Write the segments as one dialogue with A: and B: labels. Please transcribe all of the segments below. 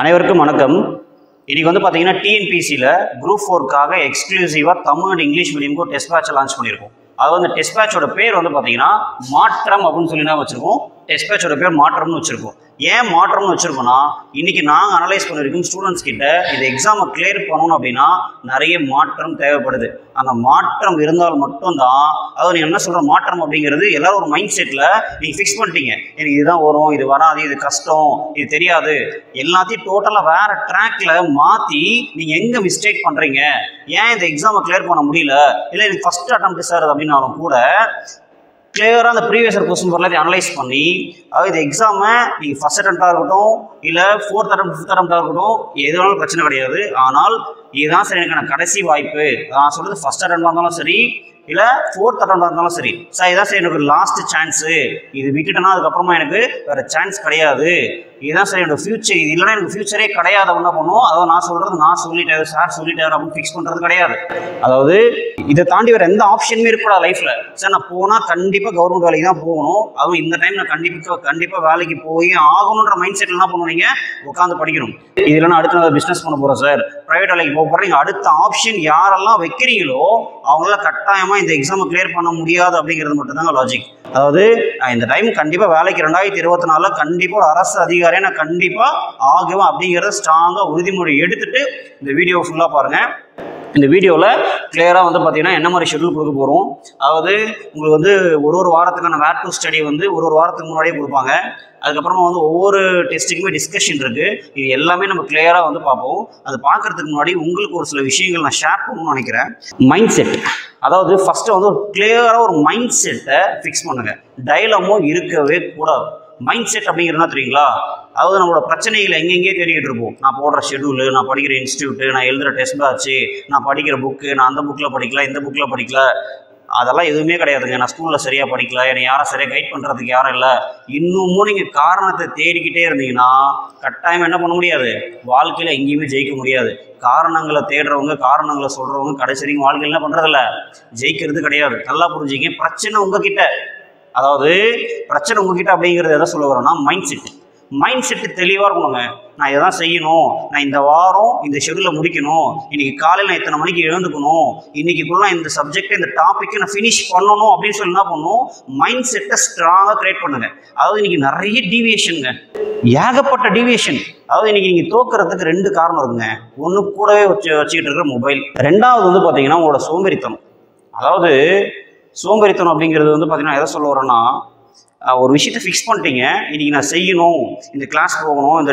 A: அனைவருக்கும் வணக்கம். இன்னைக்கு வந்து பார்த்தீங்கன்னா டிஎன்பிசியில் குரூப் 4க்காக எக்ஸ்க்ளூசிவாக தமிழ் அண்ட் இங்கிலீஷ் மீடியமுக்கு ஒரு டெஸ்ட் பேட்ச் லான்ச் பண்ணியிருக்கோம். அது வந்து டெஸ்ட் பேட்சோட பேர் வந்து பார்த்தீங்கன்னா மாற்றம் அப்படின்னு சொல்லி தான் வச்சுருக்கோம். டெஸ்ட் பேட்சோட பேர் மாற்றம்னு வச்சுருக்கோம். ஏன் மாற்றம்னு வச்சுருக்கோன்னா, இன்றைக்கி நாங்கள் அனலைஸ் பண்ணியிருக்கோம் ஸ்டூடெண்ட்ஸ் கிட்ட இந்த எக்ஸாமை கிளியர் பண்ணணும் அப்படின்னா நிறைய மாற்றம் தேவைப்படுது. அந்த மாற்றம் இருந்தால் மட்டும்தான், அதாவது நீங்கள் என்ன சொல்கிற மாற்றம் அப்படிங்கிறது எல்லாரும் ஒரு மைண்ட் செட்டில் நீங்கள் ஃபிக்ஸ் பண்ணிட்டீங்க. எனக்கு இதுதான் வரும், இது வராது, இது கஷ்டம், இது தெரியாது, எல்லாத்தையும் டோட்டலாக வேறு ட்ராக்ல மாற்றி நீங்கள் எங்கே மிஸ்டேக் பண்ணுறீங்க, ஏன் இந்த எக்ஸாமை கிளியர் பண்ண முடியல, இல்லை எனக்கு ஃபஸ்ட் அட்டெம்ப்ட் சார் அப்படின்னாலும் கூட கிளியராக அந்த ப்ரீவியஸ் கொஸ்டின் எல்லாத்தையும் அனலைஸ் பண்ணி, அதாவது இந்த எக்ஸாமை நீங்கள் ஃபஸ்ட் அட்டெம்ப்டாக இருக்கட்டும், இல்லை ஃபோர்த் அட்டெம்ப்ட் ஃபிஃப்த் அட்டெம்ப்டாக இருக்கட்டும், எது வேணாலும் பிரச்சனை கிடையாது. ஆனால் இதுதான் சரி எனக்கான கடைசி வாய்ப்பு. நான் சொல்கிறது ஃபஸ்ட் அட்டெம்ப்டாக இருந்தாலும் சரி, இல்லை ஃபோர்த் அட்டெம்ப்டாக இருந்தாலும் சரி, சார் இதான் சரி எனக்கு லாஸ்ட் சான்ஸு, இது விட்டுட்டேன்னா அதுக்கப்புறமா எனக்கு வேறு சான்ஸ் கிடையாது, இதுதான் சரி என்னோட ஃபியூச்சர், இது இல்லைன்னா எனக்கு ஃபியூச்சரே கிடையாது அப்படின்னு பண்ணுவோம். அதாவது நான் சொல்கிறது நான் சொல்லிட்டேன், சார் சொல்லிட்டார் அப்படின்னு ஃபிக்ஸ் பண்ணுறது கிடையாது. அதாவது இதை தாண்டி வேறு எந்த ஆப்ஷனுமே இருக்கக்கூடாது லைஃப்பில். சார் நான் போனால் கண்டிப்பாக கவர்மெண்ட் வேலைக்கு தான் போகணும், அதுவும் இந்த டைம் நான் கண்டிப்பாக வேலைக்கு போய் ஆகணுன்ற மைண்ட் செட்டில் என்ன பண்ணுவீங்க, உட்காந்து படிக்கணும். இது இல்லைன்னா அடுத்த நாள் பிஸ்னஸ் பண்ண போகிறோம் சார், ப்ரைவேட் வேலைக்கு போக போகிறீங்க, அடுத்த ஆப்ஷன் யாரெல்லாம் வைக்கிறீங்களோ அவங்களால கட்டாயமாக இந்த எக்ஸாமை கிளியர் பண்ண முடியாது அப்படிங்கிறது மட்டும்தாங்க லாஜிக். அதாவது இந்த டைம் கண்டிப்பாக வேலைக்கு 2024 கண்டிப்பாக ஒரு அரசு அதிகாரியை நான் கண்டிப்பாக ஆகுவேன் அப்படிங்கிறத ஸ்ட்ராங்காக உறுதிமொழி எடுத்துட்டு இந்த வீடியோ ஃபுல்லாக பாருங்கள். இந்த வீடியோவில் கிளியராக வந்து பார்த்தீங்கன்னா என்ன மாதிரி ஷெட்யூல் கொடுக்க போகிறோம். அதாவது உங்களுக்கு வந்து ஒரு வாரத்துக்கான வேர் டு ஸ்டடி வந்து ஒரு வாரத்துக்கு முன்னாடியே கொடுப்பாங்க. அதுக்கப்புறமா வந்து ஒவ்வொரு டெஸ்ட்டுக்குமே டிஸ்கஷன் இருக்குது. இது எல்லாமே நம்ம கிளியராக வந்து பார்ப்போம். அது பார்க்குறதுக்கு முன்னாடி உங்களுக்கு ஒரு சில விஷயங்கள் நான் ஷேர் பண்ணணும்னு நினைக்கிறேன். மைண்ட் செட், அதாவது ஃபஸ்ட்டு வந்து ஒரு கிளியராக ஒரு மைண்ட் செட்டை ஃபிக்ஸ் பண்ணுங்கள். டைலமும் இருக்கவே கூடாது. மைண்ட் செட் அப்படிங்கிறதுனா தெரியுங்களா, அதாவது நம்மளோட பிரச்சனைகளை எங்கெங்கே தேடிக்கிட்டு இருப்போம். நான் போடுற ஷெடியூலு, நான் படிக்கிற இன்ஸ்டியூட்டு, நான் எழுதுகிற டெஸ்ட் பேட்ச்சு, நான் படிக்கிற புக்கு, நான் அந்த புக்கில் படிக்கல, இந்த புக்கில் படிக்கல, அதெல்லாம் எதுவுமே கிடையாதுங்க. நான் ஸ்கூலில் சரியாக படிக்கல, என்னை யாரும் சரியாக கைட் பண்ணுறதுக்கு யாரும் இல்லை, இன்னமும் நீங்கள் காரணத்தை தேடிக்கிட்டே இருந்தீங்கன்னா கட்டாயம் என்ன பண்ண முடியாது, வாழ்க்கையில் எங்கேயுமே ஜெயிக்க முடியாது. காரணங்களை தேடுறவங்க, காரணங்களை சொல்கிறவங்க கடைசி வரைக்கும் வாழ்க்கையில் என்ன பண்ணுறதில்ல, ஜெயிக்கிறது கிடையாது. நல்லா புரிஞ்சுங்க. பிரச்சனை உங்ககிட்ட, அதாவது பிரச்சனை உங்ககிட்ட அப்படிங்கிறது எதை சொல்ல வரோன்னா மைண்ட் செட்டு தெளிவாக இருக்கணுங்க. நான் இதை தான் செய்யணும், நான் இந்த வாரம் இந்த ஷெடியூலை முடிக்கணும், இன்றைக்கி காலையில் நான் இத்தனை மணிக்கு எழுந்துக்கணும், இன்றைக்கிக்குள்ள இந்த சப்ஜெக்ட் இந்த டாப்பிக்கை நான் ஃபினிஷ் பண்ணணும் அப்படின்னு சொல்லி என்ன பண்ணணும், மைண்ட் செட்டை ஸ்ட்ராங்காக க்ரியேட் பண்ணுங்கள். அதாவது இன்றைக்கி நிறைய டீவியேஷனுங்க, ஏகப்பட்ட டீவியேஷன். அதாவது இன்றைக்கி நீங்கள் தோக்குறதுக்கு 2 காரணம் இருக்குங்க. ஒன்று கூடவே வச்சுக்கிட்டு இருக்கிற மொபைல், ரெண்டாவது வந்து பார்த்தீங்கன்னா உங்களோட சோம்பேறித்தனம். அதாவது சோம்பேறித்தனம் அப்படிங்கிறது வந்து பார்த்தீங்கன்னா எதை சொல்ல வரோன்னா, ஒரு விஷயத்தை ஃபிக்ஸ் பண்ணிட்டீங்க, இன்றைக்கி நான் செய்யணும், இந்த கிளாஸ் போகணும், இந்த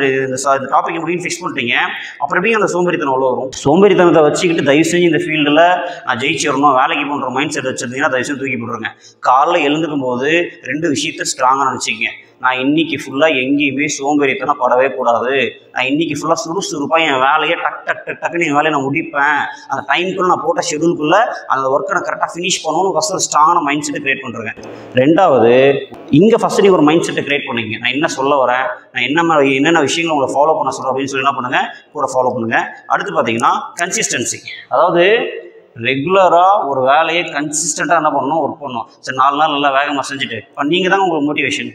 A: டாப்பிக் முடியும் ஃபிக்ஸ் பண்ணிட்டீங்க, அப்புறம் எப்படி அந்த சோம்பேறித்தனம் உள்ள வரும். சோம்பேறித்தனத்தை வச்சுக்கிட்டு தயவு செஞ்சு இந்த ஃபீல்டில் நான் ஜெயிச்சிடணும், வேலைக்கு போன்ற மைண்ட் செட் வச்சுருந்தீங்கன்னா தயவு செஞ்சு தூக்கி போட்டுருங்க. காலைல எழுந்துக்கும் போது 2 விஷயத்தை ஸ்ட்ராங்காக நினச்சிங்க. நான் இன்றைக்கி ஃபுல்லாக எங்கேயுமே சோம்பேறித்தனம் படவே கூடாது, நான் இன்றைக்கி ஃபுல்லாக சுறுசுறுப்பாக என் வேலையை டக்குன்னு என் வேலையை நான் முடிப்பேன், அந்த டைமுக்குள்ளே நான் போட்ட ஷெடியூலுக்குள்ளே அந்த ஒர்க்கை நான் கரெக்டாக ஃபினிஷ் பண்ணணும்னு ஃபஸ்ட்டு ஒரு ஸ்ட்ராங்கான மைண்ட் செட்டை க்ரியேட் பண்ணுறேங்க. ரெண்டாவது, இங்கே ஃபஸ்ட்டு நீங்கள் ஒரு மைண்ட் செட்டை க்ரியேட் பண்ணிங்க. நான் என்ன சொல்ல வரேன், நான் என்னென்ன விஷயங்கள் உங்களை ஃபாலோ பண்ண சொல்கிறேன் அப்படின்னு சொல்லி என்ன பண்ணுங்கள், கூட ஃபாலோ பண்ணுங்கள். அடுத்து பார்த்தீங்கன்னா கன்சிஸ்டன்சி, அதாவது ரெகுலராக ஒரு வேலையை கன்சிஸ்டண்ட்டாக என்ன பண்ணணும், ஒர்க் பண்ணணும். சரி 4 நாள் நல்லா வேகமாக செஞ்சுட்டு நீங்கள் தான் உங்களுக்கு மோட்டிவேஷன்.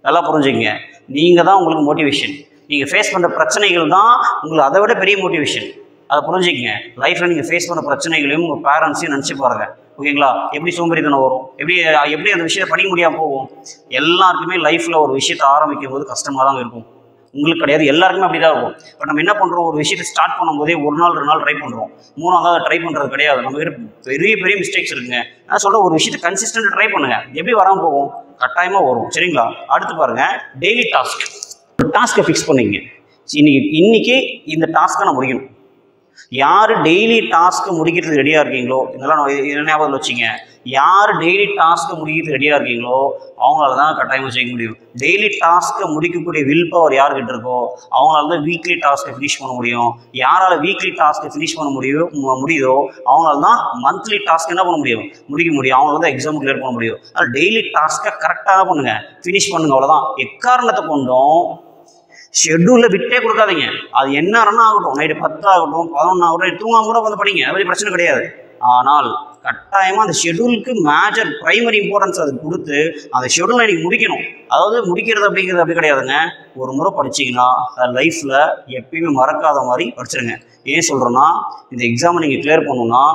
A: நல்லா புரிஞ்சுங்க, நீங்கள் தான் உங்களுக்கு மோட்டிவேஷன். நீங்கள் ஃபேஸ் பண்ணுற பிரச்சனைகள் தான் உங்களுக்கு அதை விட பெரிய மோட்டிவேஷன். அதை புரிஞ்சுக்கங்க. லைஃப்பில் நீங்கள் ஃபேஸ் பண்ண பிரச்சனைகளையும் உங்கள் பேரண்ட்ஸையும் நினச்சி பாருங்கள். ஓகேங்களா? எப்படி சோம்பேறித்தனம் வரும், எப்படி அந்த விஷயத்தை படிக்க முடியாமல் போகும். எல்லாருக்குமே லைஃப்பில் ஒரு விஷயத்தை ஆரம்பிக்கும் போது கஷ்டமாக தான் இருக்கும். உங்களுக்கு கிடையாது, எல்லாருக்குமே அப்படி தான் இருக்கும். இப்போ நம்ம என்ன பண்ணுறோம், ஒரு விஷயத்தை ஸ்டார்ட் பண்ணும்போதே 1 நாள் 2 நாள் ட்ரை பண்ணுறோம், 3ஆவது அதை ட்ரை பண்ணுறது கிடையாது. நம்ம கிட்ட பெரிய மிஸ்டேக்ஸ் இருக்குங்க. நான் சொல்கிற ஒரு விஷயத்தை கன்சிஸ்டண்ட்டாக ட்ரை பண்ணுங்கள், எப்படி வராமல் போகும், கட்டாயமாக வரும். சரிங்களா? அடுத்து பாருங்கள், டெய்லி டாஸ்க். ஒரு டாஸ்க்கை ஃபிக்ஸ் பண்ணிங்க. இன்னைக்கு இந்த டாஸ்க்கை நான் முடிக்கணும். யார் டெய்லி டாஸ்க்கு முடிக்கிறதுக்கு ரெடியாக இருக்கீங்களோ, இதெல்லாம் ஞாபகத்தில் வச்சுங்க, யார் டெய்லி டாஸ்க்கை முடிக்கிறதுக்கு ரெடியாக இருக்கீங்களோ அவங்களால தான் கட்டாயமாக செய்ய முடியும். டெய்லி டாஸ்க்கை முடிக்கக்கூடிய வில் பவர் யார்கிட்ட இருக்கோ அவங்களால தான் வீக்லி டாஸ்க்கை ஃபினிஷ் பண்ண முடியும். யாரால் வீக்லி டாஸ்க்கை ஃபினிஷ் பண்ண முடியுதோ அவங்களால தான் மந்த்லி டாஸ்க் என்ன பண்ண முடிக்க முடியும். அவங்களால தான் எக்ஸாம் கிளியர் பண்ண முடியும். அதனால் டெய்லி டாஸ்க்கை கரெக்டாக பண்ணுங்கள், ஃபினிஷ் பண்ணுங்கள். அவ்வளோதான். எக்காரணத்தை கொண்டும் ஷெட்யூலில் விட்டே கொடுக்காதீங்க. அது என்ன ஆகட்டும், நைட்டு 10 ஆகட்டும் 11 ஆகட்டும், தூங்காம கூட வந்து படிங்க, அது பிரச்சனை கிடையாது. ஆனால் கட்டாயமாக அந்த ஷெடியூலுக்கு மேஜர் ப்ரைமரி இம்பார்ட்டன்ஸ் அது கொடுத்து அந்த ஷெடியூலை நீங்கள் முடிக்கணும். அதாவது முடிக்கிறது அப்படிங்கிறது அப்படி கிடையாதுங்க. ஒரு முறை படிச்சிங்கன்னா அது லைஃப்பில் எப்பயுமே மறக்காத மாதிரி படிச்சிருங்க. ஏன் சொல்கிறேன்னா, இந்த எக்ஸாமை நீங்கள் கிளியர் பண்ணணும்னா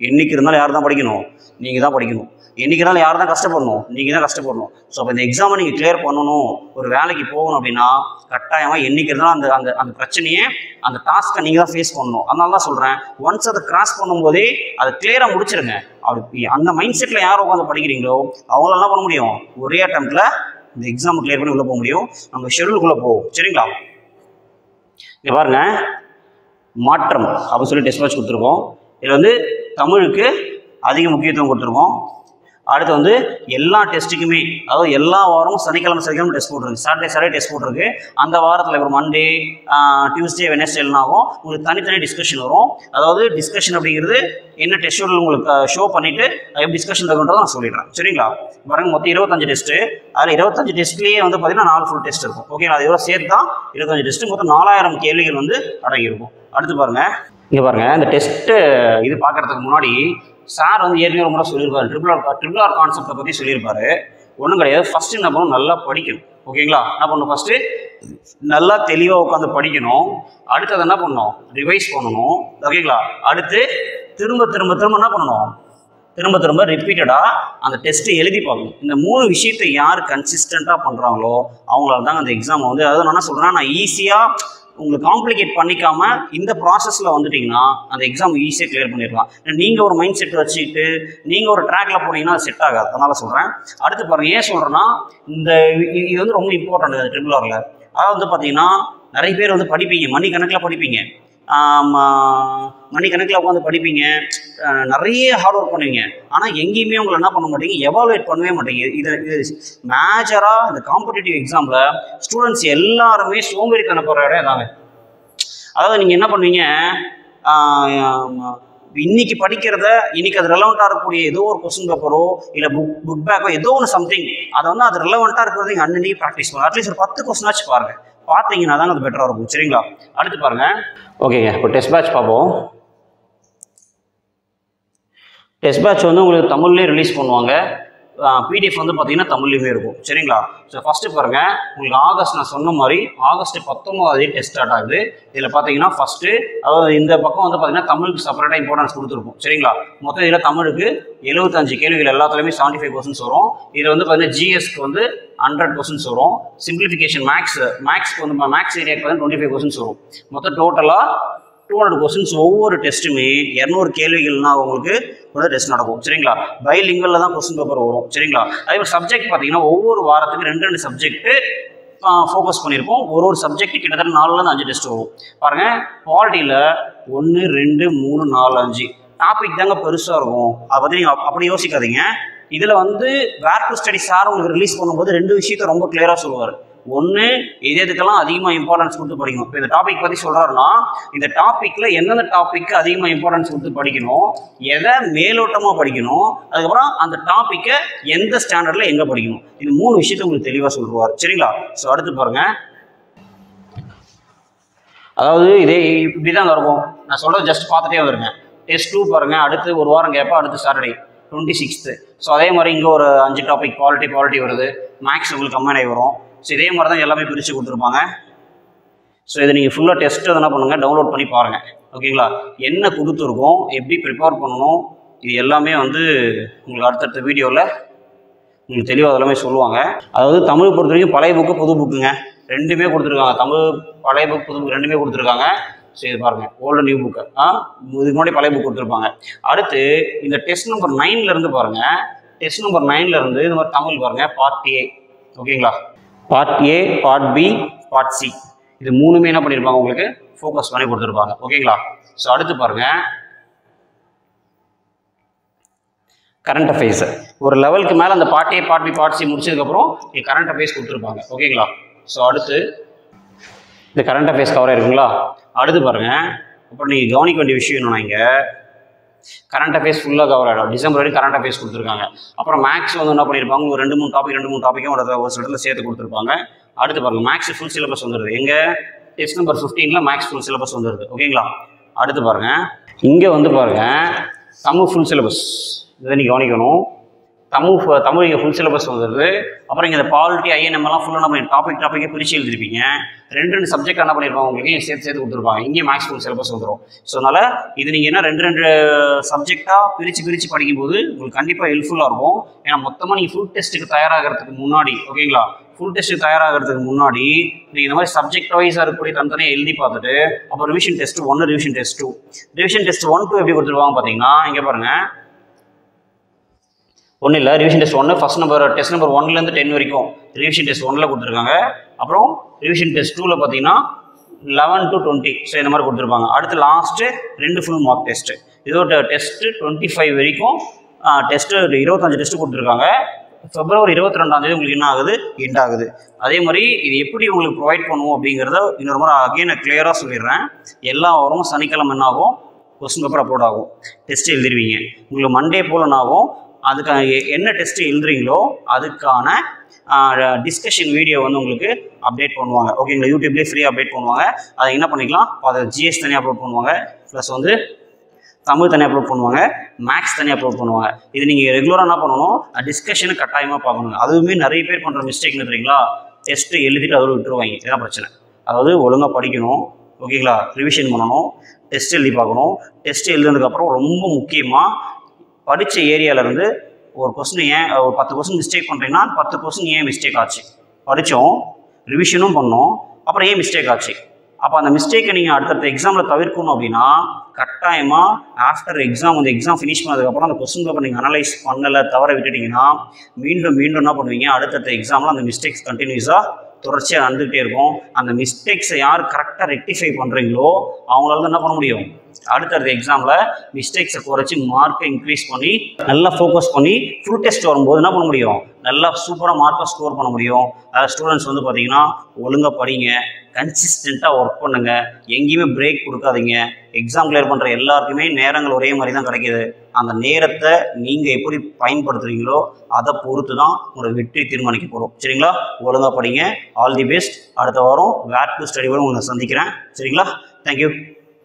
A: என்றைக்கு இருந்தாலும் யார் தான் படிக்கணும்? நீங்கள் தான் படிக்கணும். என்றைக்கு இருந்தாலும் யார் தான் கஷ்டப்படணும்? நீங்கள் தான் கஷ்டப்படணும். ஸோ அப்போ இந்த எக்ஸாமை நீங்கள் கிளியர் பண்ணணும், ஒரு வேலைக்கு போகணும் அப்படின்னா கட்டாயமாக என்றைக்கு இருந்தாலும் அந்த அந்த அந்த பிரச்சனையை, அந்த டாஸ்க்கை நீங்கள் தான் ஃபேஸ் பண்ணணும். அதனால தான் சொல்கிறேன், ஒன்ஸ் அதை கிராஸ் பண்ணும்போதே அதை கிளியராக முடிச்சிருங்க. அப்படி அந்த மைண்ட் செட்டில் யார் உட்காந்து படிக்கிறீங்களோ அவங்களால என்ன பண்ண முடியும்? ஒரே அட்டெம்ப்டில் இந்த எக்ஸாமை கிளியர் பண்ணி உள்ளே போக முடியும். நம்ம ஷெடியூலுக்குள்ளே போவோம். சரிங்களா? இங்கே பாருங்க, மாற்றம் அப்படின்னு சொல்லி டெஸ்ட் மேட்ச் கொடுத்துருக்கோம். இதில் வந்து தமிழுக்கு அதிக முக்கியத்துவம் கொடுத்துருக்கோம். அடுத்து வந்து எல்லா டெஸ்ட்டுக்குமே, அதாவது எல்லா வாரமும் சனிக்கிழமை டெஸ்ட் போட்டிருக்கு. சாட்டர்டே டெஸ்ட் போட்டிருக்கு. அந்த வாரத்தில் இப்போ மண்டே, டியூஸ்டே, வெனஸ்டேனாகும் உங்களுக்கு தனித்தனி டிஸ்கஷன் வரும். அதாவது டிஸ்கஷன் அப்படிங்கிறது என்ன டெஸ்ட் ஷெட்யூல் உங்களுக்கு ஷோ பண்ணிவிட்டு எப்படி டிஸ்கஷன் இருக்குன்றதை நான் சொல்லிடுறேன். சரிங்களா? பாருங்க, மொத்தம் 25 டெஸ்ட்டு. அதில் 25 டெஸ்ட்லேயே வந்து பார்த்தீங்கன்னா 4 ஃபுல் டெஸ்ட் இருக்கும். ஓகேங்களா? அது எவ்வளோ சேர்த்து தான் 25 டெஸ்ட்டு. மொத்தம் 4000 கேள்விகள் வந்து அடங்கியிருக்கும். அடுத்து பாருங்கள், இங்கே பாருங்கள், இந்த டெஸ்ட்டு இது பார்க்குறதுக்கு முன்னாடி சார் வந்து ஏற்கனவே ரொம்ப சொல்லியிருப்பாரு, ட்ரிபிள் ஆர் கான்செப்டை பற்றி சொல்லியிருப்பாரு. ஒன்றும் கிடையாது. ஃபஸ்ட்டு என்ன பண்ணணும்? நல்லா படிக்கணும். ஓகேங்களா? என்ன பண்ணணும்? ஃபஸ்ட்டு நல்லா தெளிவாக உட்காந்து படிக்கணும். அடுத்தது என்ன பண்ணணும்? ரிவைஸ் பண்ணணும். ஓகேங்களா? அடுத்து திரும்ப என்ன பண்ணணும்? திரும்ப ரிப்பீட்டடாக அந்த டெஸ்ட்டை எழுதி பார்க்கணும். இந்த 3 விஷயத்தை யார் கன்சிஸ்டண்ட்டாக பண்ணுறாங்களோ அவங்களால தாங்க அந்த எக்ஸாமை வந்து, அதாவது நான் என்ன சொல்கிறேன்னா, நான் ஈஸியாக உங்களுக்கு காம்ப்ளிகேட் பண்ணிக்காம இந்த ப்ராசஸில் வந்துட்டிங்கன்னா அந்த எக்ஸாம் ஈஸியாக கிளியர் பண்ணிடலாம். நீங்கள் ஒரு மைண்ட் செட் வச்சுக்கிட்டு நீங்கள் ஒரு ட்ராக்ல போனீங்கன்னா அது செட் ஆகாது. அதனால் சொல்கிறேன். அடுத்து பாருங்கள், ஏன் சொல்கிறேன்னா, இந்த இது வந்து ரொம்ப இம்பார்ட்டன்ட் ட்ரிபிள் ஆரில். அதாவது வந்து பார்த்தீங்கன்னா நிறைய பேர் வந்து படிப்பீங்க, மணிக்கணக்கில் படிப்பீங்க, மணிக்கணக்கில் உட்காந்து படிப்பீங்க, நிறைய ஹார்ட் ஒர்க் பண்ணுவீங்க. ஆனால் எங்கேயுமே உங்களை என்ன பண்ண மாட்டீங்க? எவாலுவேட் பண்ணவே மாட்டீங்க. இது மேஜராக இந்த காம்படிட்டிவ் எக்ஸாமில் ஸ்டூடெண்ட்ஸ் எல்லாருமே சோம்பேறித்தனப்படுற இடம் தாங்க. அதாவது நீங்கள் என்ன பண்ணுவீங்க? இன்னைக்கு படிக்கிறத இன்னைக்கு அது ரெலவெண்ட்டாக இருக்கக்கூடிய ஏதோ ஒரு கொஸ்டின் பேப்பரோ இல்லை புக் பேக்கோ ஏதோ ஒன்று சம்திங், அதை வந்து அது ரெலவெண்ட்டாக இருக்கிறது நீங்கள் அன்னைக்கு ப்ராக்டிஸ் பண்ணுங்க. அட்லீஸ்ட் ஒரு 10 கொஸ்டினாச்சும் பாருங்கள். பார்த்தீங்கன்னா தாங்க அது பெட்டராக இருக்கும். சரிங்களா? அடுத்து பாருங்க. ஓகேங்க, இப்போ டெஸ்ட் பேட்ச் பார்ப்போம். டெஸ்ட் பேட்ச் வந்து உங்களுக்கு தமிழ்லேயே ரிலீஸ் பண்ணுவாங்க. பிடிஎஃப் வந்து பார்த்தீங்கன்னா தமிழ்லேயுமே இருக்கும். சரிங்களா? ஸோ ஃபஸ்ட்டு பாருங்கள், உங்களுக்கு ஆகஸ்ட் நான் சொன்ன மாதிரி ஆகஸ்ட் 19 டெஸ்ட் ஸ்டார்ட் ஆகுது. இதில் பார்த்தீங்கன்னா ஃபஸ்ட்டு, அதாவது இந்த பக்கம் வந்து பார்த்தீங்கன்னா தமிழுக்கு செப்பரேட்டாக இம்பார்ட்டன்ஸ் கொடுத்துருக்கும். சரிங்களா? மொத்தம் இதில் தமிழுக்கு 75 கேள்விகள், எல்லாத்துலேயுமே 75 கொஸ்டின்ஸ் வரும். இதில் வந்து பார்த்தீங்கன்னா ஜிஎஸ்க்கு வந்து 100 கொஸ்டின்ஸ் வரும். சிம்பிளிஃபிகேஷன் மேக்ஸ்க்கு வந்து மேக்ஸ் ஏரியாவுக்கு வந்து 25 கொஸ்டின்ஸ் வரும். மொத்தம் டோட்டலாக 200 கொஸ்டின்ஸ். ஒவ்வொரு டெஸ்ட்டுமே 200 கேள்விகள்னா உங்களுக்கு ஒரு டெஸ்ட் நடக்கும். சரிங்களா? பைலிங்குவலில் தான் கொஸ்டின் பேப்பர் வரும். சரிங்களா? அதே மாதிரி சப்ஜெக்ட் பார்த்தீங்கன்னா ஒவ்வொரு வாரத்துக்கு 2 சப்ஜெக்ட்டு ஃபோக்கஸ் பண்ணியிருப்போம். ஒரு சப்ஜெக்ட் கிட்டத்தட்ட 4லேருந்து 5 டெஸ்ட் வரும். பாருங்கள், குவாலிட்டியில் 1 2 3 4 5 டாபிக் தாங்க பெருசாக இருக்கும். அதை பற்றி நீங்கள் அப்படி யோசிக்காதீங்க. இதில் வந்து வேர் டு ஸ்டடி சார் உங்களுக்கு ரிலீஸ் பண்ணும்போது 2 விஷயத்தை ரொம்ப கிளியராக சொல்லுவார். ஒன்று, இதுக்கெல்லாம் அதிகமாக இம்பார்ட்டன்ஸ் கொடுத்து படிக்கணும். இப்போ இந்த டாபிக் பற்றி சொல்கிறாருன்னா, இந்த டாப்பிக்கில் எந்தெந்த டாப்பிக்கு அதிகமாக இம்பார்ட்டன்ஸ் கொடுத்து படிக்கணும், எதை மேலோட்டமாக படிக்கணும், அதுக்கப்புறம் அந்த டாப்பிக்கை எந்த ஸ்டாண்டர்டில் எங்கே படிக்கணும், இது 3 விஷயத்தை உங்களுக்கு தெளிவாக சொல்லுவார். சரிங்களா? ஸோ அடுத்து பாருங்கள். அதாவது இதே இப்படி தான் இருக்கும். நான் சொல்கிறது ஜஸ்ட் பார்த்துட்டே வந்துருங்க. டெஸ்ட் 2 பாருங்கள், அடுத்து ஒரு வாரம் கேட்பா, அடுத்து சாட்டர்டே 26th. ஸோ அதே மாதிரி இங்கே ஒரு 5 டாபிக் குவாலிட்டி வருது. மேக்ஸ் உங்களுக்கு கம்பைன் ஆகி வரும். ஸோ இதே மாதிரி தான் எல்லாமே பிரித்து கொடுத்துருப்பாங்க. ஸோ இதை நீங்கள் ஃபுல்லாக டெஸ்ட்டு என்ன பண்ணுங்கள், டவுன்லோட் பண்ணி பாருங்கள். ஓகேங்களா? என்ன கொடுத்துருக்கோம், எப்படி ப்ரிப்பேர் பண்ணணும், இது எல்லாமே வந்து உங்களுக்கு அடுத்தடுத்த வீடியோவில் உங்களுக்கு தெளிவாக எல்லாமே சொல்லுவாங்க. அதாவது தமிழ் பொறுத்த வரைக்கும் பழைய புக்கு புது புக்குங்க ரெண்டுமே கொடுத்துருக்காங்க. தமிழ் பழைய புக் புது புக் ரெண்டுமே கொடுத்துருக்காங்க. ஸோ இது பாருங்கள், ஓல்டு நியூ புக்கு. இதுக்கு முன்னாடி பழைய புக் கொடுத்துருப்பாங்க. அடுத்து இந்த டெஸ்ட் நம்பர் 9லேருந்து பாருங்கள். டெஸ்ட் நம்பர் 9லேருந்து இந்த மாதிரி தமிழ் பாருங்கள், பார்ட் A. ஓகேங்களா? Part A, part B, part C, இது 3மே என்ன பண்ணியிருப்பாங்க, உங்களுக்கு ஃபோக்கஸ் பண்ணி கொடுத்துருப்பாங்க. ஓகேங்களா? ஸோ அடுத்து பாருங்கள், கரண்ட் அஃபேர்ஸ். ஒரு லெவலுக்கு மேலே அந்த part A, part B, part C முடிச்சதுக்கப்புறம் கரண்ட் அஃபேர்ஸ் கொடுத்துருப்பாங்க. ஓகேங்களா? ஸோ அடுத்து இந்த கரண்ட் அஃபேர்ஸ் கவர் இருக்குங்களா? அடுத்து பாருங்கள், அப்புறம் நீங்கள் கவனிக்க வேண்டிய விஷயம் என்னன்னா, இங்கே கரண்ட் அஃபேர்ஸ் ஃபுல்லாக கவர் ஆகிடும். டிசம்பர் வரைக்கும் கரண்ட் அஃபேர்ஸ் கொடுத்துருக்காங்க. அப்புறம் மேக்ஸ் வந்து என்ன பண்ணியிருப்பாங்க, ஒரு 2-3 டாப்பிக்கும் ஒரு இடத்துல சேர்த்து கொடுத்துருப்பாங்க. அடுத்து பாருங்கள், மேக்ஸ் ஃபுல் சிலபஸ் வந்துடுது. எங்கே டெஸ்ட் நம்பர் 15ல் மேக்ஸ் ஃபுல் சிலபஸ் வந்துடுது. ஓகேங்களா? அடுத்து பாருங்கள், இங்கே வந்து பாருங்கள், தமிழ் ஃபுல் சிலபஸ் இதை நீங்கள் கவனிக்கணும். தமிழ் இங்கே ஃபுல் சிலபஸ் வந்துடுது. அப்புறம் இங்கே இந்த பாலிட்டி ஐஎன்எம்லாம் ஃபுல்லாக என்ன பண்ணி டாப்பிக்கே பிரித்து எழுதிருப்பீங்க. ரெண்டு சப்ஜெக்ட் என்ன பண்ணியிருப்பாங்க உங்களுக்கு சேர்த்து கொடுத்துருப்பாங்க. இங்கே மேக்ஸ் ஃபுல் சிலபஸ் வந்துடும். ஸோ அதனால் இது நீங்கள் என்ன ரெண்டு சப்ஜெக்டாக பிரித்து படிக்கும்போது உங்களுக்கு கண்டிப்பாக ஹெல்ப்ஃபுல்லாக இருக்கும். ஏன்னா மொத்தமாக நீங்கள் ஃபுல் டெஸ்ட்டுக்கு தயாராகிறதுக்கு முன்னாடி ஓகேங்களா, ஃபுல் டெஸ்ட்டுக்கு தயாராகிறதுக்கு முன்னாடி நீங்கள் இந்த மாதிரி சப்ஜெக்ட் வைஸாக இருக்கக்கூடிய தனித்தனியாக எழுதி பார்த்துட்டு அப்புறம் revision test 1 revision test 2 revision test 1 2 எப்படி கொடுத்துருவாங்க பார்த்தீங்கன்னா இங்கே பாருங்கள். ஒன்றும் இல்லை, revision test 1 first test number 1லேருந்து 10 வரைக்கும் ரிவிஷன் டெஸ்ட் 1ல் கொடுத்துருக்காங்க. அப்புறம் ரிவிஷன் டெஸ்ட் 2ல் பார்த்தீங்கன்னா 11 to 20 ஸோ இந்த மாதிரி கொடுத்துருப்பாங்க. அடுத்து லாஸ்ட்டு 2 ஃபுல் மார்க் டெஸ்ட்டு. இதோட டெஸ்ட்டு 25 வரைக்கும் டெஸ்ட்டு 25 டெஸ்ட்டு கொடுத்துருக்காங்க. February 22 உங்களுக்கு என்ன ஆகுது எண்ட் ஆகுது. அதே மாதிரி இது எப்படி உங்களுக்கு ப்ரொவைட் பண்ணுவோம் அப்படிங்கிறத இன்னொரு முறை அகைன் நான் கிளியராக சொல்லிடுறேன். எல்லா வாரமும் சனிக்கிழமை என்ன ஆகும், கொஸ்டின் பேப்பர் அப்லோட் ஆகும், டெஸ்ட் எழுதிருவீங்க. உங்களுக்கு மண்டே போல் என்ன ஆகும், அதுக்கான என்ன டெஸ்ட் எழுதுறீங்களோ அதுக்கான டிஸ்கஷன் வீடியோ வந்து உங்களுக்கு அப்டேட் பண்ணுவாங்க ஓகேங்களா. யூடியூப்லேயே ஃப்ரீயாக அப்டேட் பண்ணுவாங்க. அதை என்ன பண்ணிக்கலாம், அதை ஜிஎஸ் தனியாக அப்லோட் பண்ணுவாங்க, ப்ளஸ் வந்து தமிழ் தனியாக அப்லோட் பண்ணுவாங்க, மேக்ஸ் தனியாக அப்லோட் பண்ணுவாங்க. இது நீங்கள் ரெகுலராக என்ன பண்ணணும், டிஸ்கஷனை கட்டாயமாக பார்க்கணும். அதுவுமே நிறைய பேர் பண்ணுற மிஸ்டேக் என்ன தெரியுங்களா, டெஸ்ட்டு எழுதிட்டு அதோட விட்டுருவாங்க. இதான் பிரச்சனை. அதாவது ஒழுங்காக படிக்கணும் ஓகேங்களா, ரிவிஷன் பண்ணணும், டெஸ்ட் எழுதி பார்க்கணும். டெஸ்ட் எழுதுனதுக்கப்புறம் ரொம்ப முக்கியமாக படித்த ஏரியாவிலேருந்து ஒரு கொஸ்டின் ஏன் ஒரு 10 கொஸ்டின் மிஸ்டேக் பண்ணுறீங்கன்னா 10 கொஸ்டின் ஏன் மிஸ்டேக் ஆச்சு, படித்தோம் ரிவிஷனும் பண்ணோம், அப்புறம் ஏன் மிஸ்டேக் ஆச்சு. அப்போ அந்த மிஸ்டேக்கை நீங்கள் அடுத்தடுத்த எக்ஸாமில் தவிர்க்கணும் அப்படின்னா கட்டாயமாக ஆஃப்டர் எக்ஸாம் அந்த எக்ஸாம் ஃபினிஷ் பண்ணதுக்கப்புறம் அந்த கொஸ்டின் பேப்பர் நீங்கள் அனலைஸ் பண்ணலை தவிர விட்டுட்டிங்கன்னா மீண்டும் என்ன பண்ணுவீங்க, அடுத்தடுத்த எக்ஸாமில் அந்த மிஸ்டேக்ஸ் கண்டினியூஸாக தொடர்ச்சியாக நடந்துகிட்டே இருக்கும். அந்த மிஸ்டேக்ஸை யார் கரெக்டாக ரெக்டிஃபை பண்ணுறீங்களோ அவங்களால என்ன பண்ண முடியும், அடுத்தடுத்த எக்ஸாமில் மிஸ்டேக்ஸை குறைச்சி மார்க்கை இன்க்ரீஸ் பண்ணி நல்லா ஃபோக்கஸ் பண்ணி ஃபுல் டெஸ்ட் வரும்போது என்ன பண்ண முடியும், நல்லா சூப்பராக மார்க்கை ஸ்கோர் பண்ண முடியும். ஸ்டூடெண்ட்ஸ் வந்து பார்த்தீங்கன்னா ஒழுங்காக படிங்க, கன்சிஸ்டண்ட்டாக ஒர்க் பண்ணுங்கள், எங்கேயுமே பிரேக் கொடுக்காதீங்க. எக்ஸாம் கிளியர் பண்ணுற எல்லாருக்குமே நேரங்கள் ஒரே மாதிரி தான் கிடைக்கிது. அந்த நேரத்தை நீங்கள் எப்படி பயன்படுத்துகிறீங்களோ அதை பொறுத்து தான் உங்களோட வெற்றி தீர்மானிக்கப்படும். சரிங்களா, ஒழுங்காக படிங்க. All the best. அடுத்த வாரம் வேர் டு ஸ்டடி உங்களை சந்திக்கிறேன். சரிங்களா, தேங்க்யூ.